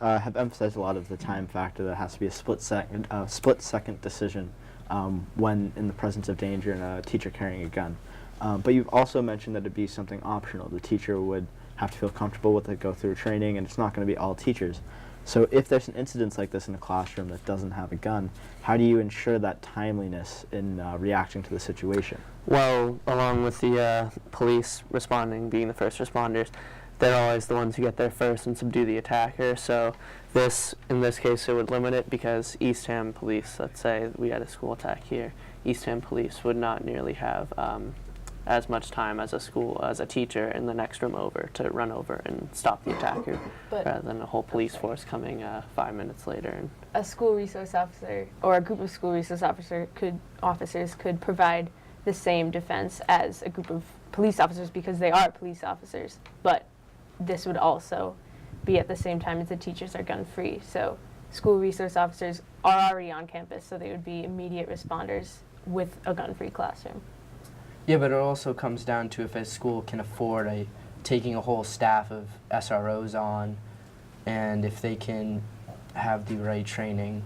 have emphasized a lot of the time factor that has to be a split second decision when in the presence of danger and a teacher carrying a gun. But you've also mentioned that it'd be something optional. The teacher would have to feel comfortable with it, go through training, and it's not going to be all teachers. So if there's an incident like this in a classroom that doesn't have a gun, how do you ensure that timeliness in reacting to the situation? Well, along with the police responding, being the first responders, they're always the ones who get there first and subdue the attacker. So in this case, it would limit it because Eastham police, let's say we had a school attack here, Eastham police would not nearly have as much time as a teacher in the next room over to run over and stop the attacker, rather than a whole police force coming 5 minutes later. And a school resource officer or a group of school resource officers could provide the same defense as a group of police officers because they are police officers, but this would also be at the same time as the teachers are gun-free. So school resource officers are already on campus, so they would be immediate responders with a gun-free classroom. Yeah, but it also comes down to if a school can afford taking a whole staff of SROs on, and if they can have the right training.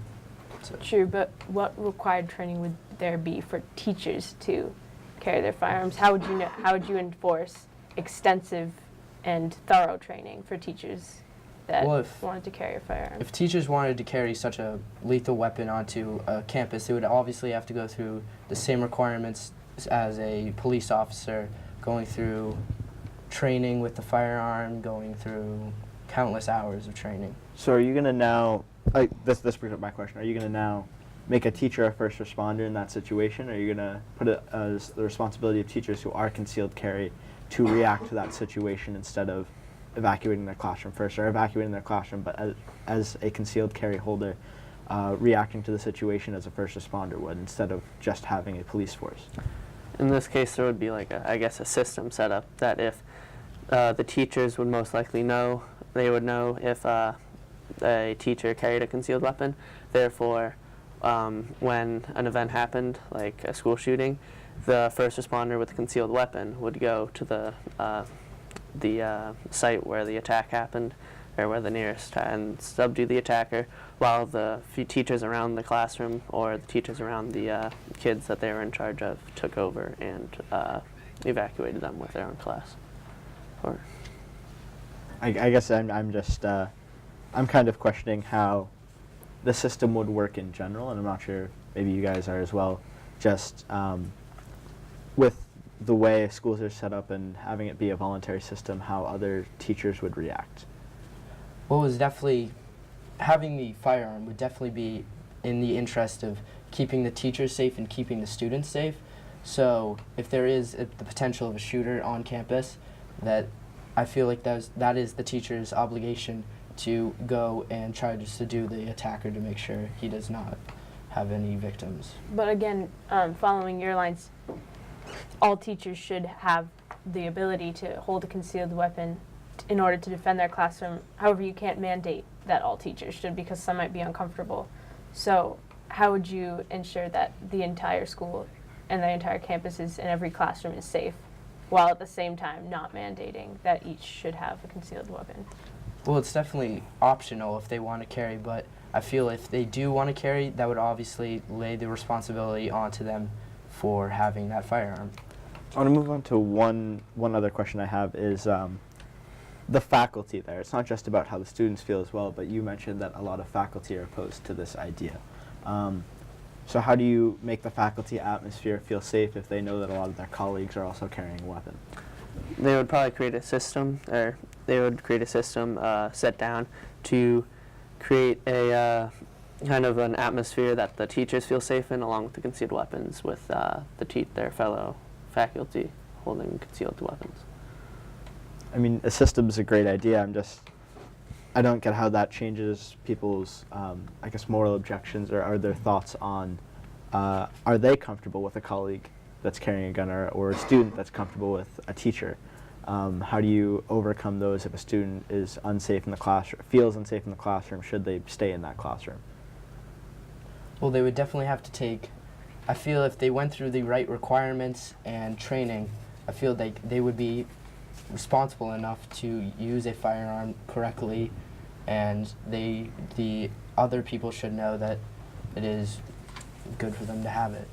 So. True, but what required training would there be for teachers to carry their firearms? How would you enforce extensive and thorough training for teachers that wanted to carry a firearm? If teachers wanted to carry such a lethal weapon onto a campus, they would obviously have to go through the same requirements as a police officer, going through training with the firearm, going through countless hours of training. So are you going to now, this brings up my question, are you going to now make a teacher a first responder in that situation? Or are you going to put it as the responsibility of teachers who are concealed carry to react to that situation instead of evacuating their classroom first, or evacuating their classroom, but as a concealed carry holder, reacting to the situation as a first responder would, instead of just having a police force? in this case, there would be like a system set up that if the teachers would most likely know, they would know if a teacher carried a concealed weapon. Therefore, when an event happened, like a school shooting, the first responder with a concealed weapon would go to the site where the attack happened, or where the nearest, and subdue the attacker, while the few teachers around the classroom or the teachers around the kids that they were in charge of took over and evacuated them with their own class. Or I guess I'm just I'm kind of questioning how the system would work in general, and I'm not sure maybe you guys are as well. Just with the way schools are set up and having it be a voluntary system, how other teachers would react. Well, it was definitely, having the firearm would definitely be in the interest of keeping the teachers safe and keeping the students safe. So if there is the potential of a shooter on campus, that I feel like that is the teacher's obligation to go and try to subdue the attacker to make sure he does not have any victims. But again, following your lines, all teachers should have the ability to hold a concealed weapon in order to defend their classroom. However, you can't mandate that all teachers should, because some might be uncomfortable. So how would you ensure that the entire school and the entire campus and every classroom is safe, while at the same time not mandating that each should have a concealed weapon? Well, it's definitely optional if they want to carry, but I feel if they do want to carry, that would obviously lay the responsibility onto them for having that firearm. I want to move on to one other question I have is the faculty there. It's not just about how the students feel as well, but you mentioned that a lot of faculty are opposed to this idea. So how do you make the faculty atmosphere feel safe if they know that a lot of their colleagues are also carrying a weapon? they would probably create a system, set down to create a kind of an atmosphere that the teachers feel safe in, along with the concealed weapons, with their fellow faculty holding concealed weapons. I mean, a system's a great idea. I don't get how that changes people's, I guess, moral objections or their thoughts on, are they comfortable with a colleague that's carrying a gun, or a student that's comfortable with a teacher? How do you overcome those if a student is unsafe in the classroom, feels unsafe in the classroom? Should they stay in that classroom? Well, they would definitely have to I feel if they went through the right requirements and training, I feel like they would be responsible enough to use a firearm correctly and the other people should know that it is good for them to have it.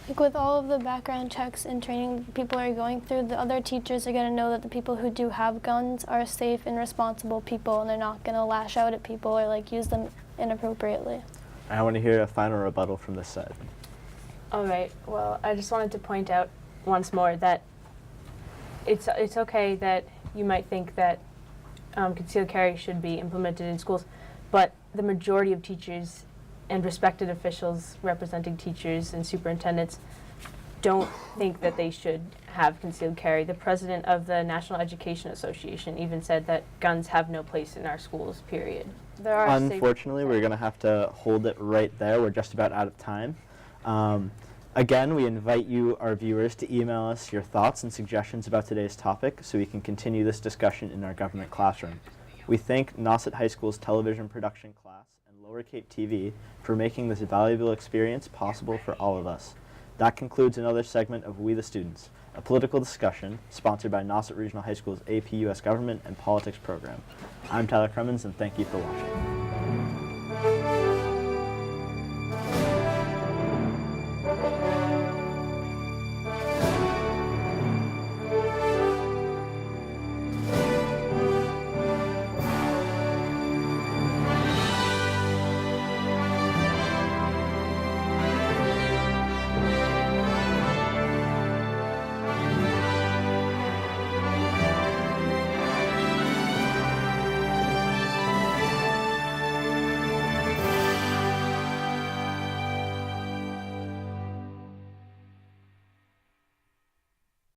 Like with all of the background checks and training that people are going through, the other teachers are going to know that the people who do have guns are safe and responsible people, and they're not going to lash out at people or like use them inappropriately. I want to hear a final rebuttal from this side. All right. Well, I just wanted to point out once more that it's okay that you might think that concealed carry should be implemented in schools, but the majority of teachers and respected officials representing teachers and superintendents don't think that they should have concealed carry. The president of the National Education Association even said that guns have no place in our schools, period. There are Unfortunately, we're going to have to hold it right there. We're just about out of time. Again, we invite you, our viewers, to email us your thoughts and suggestions about today's topic so we can continue this discussion in our government classroom. We thank Nauset High School's television production class and Lower Cape TV for making this valuable experience possible for all of us. That concludes another segment of We the Students, a political discussion sponsored by Nauset Regional High School's AP US Government and Politics program. I'm Tyler Cremens, and thank you for watching.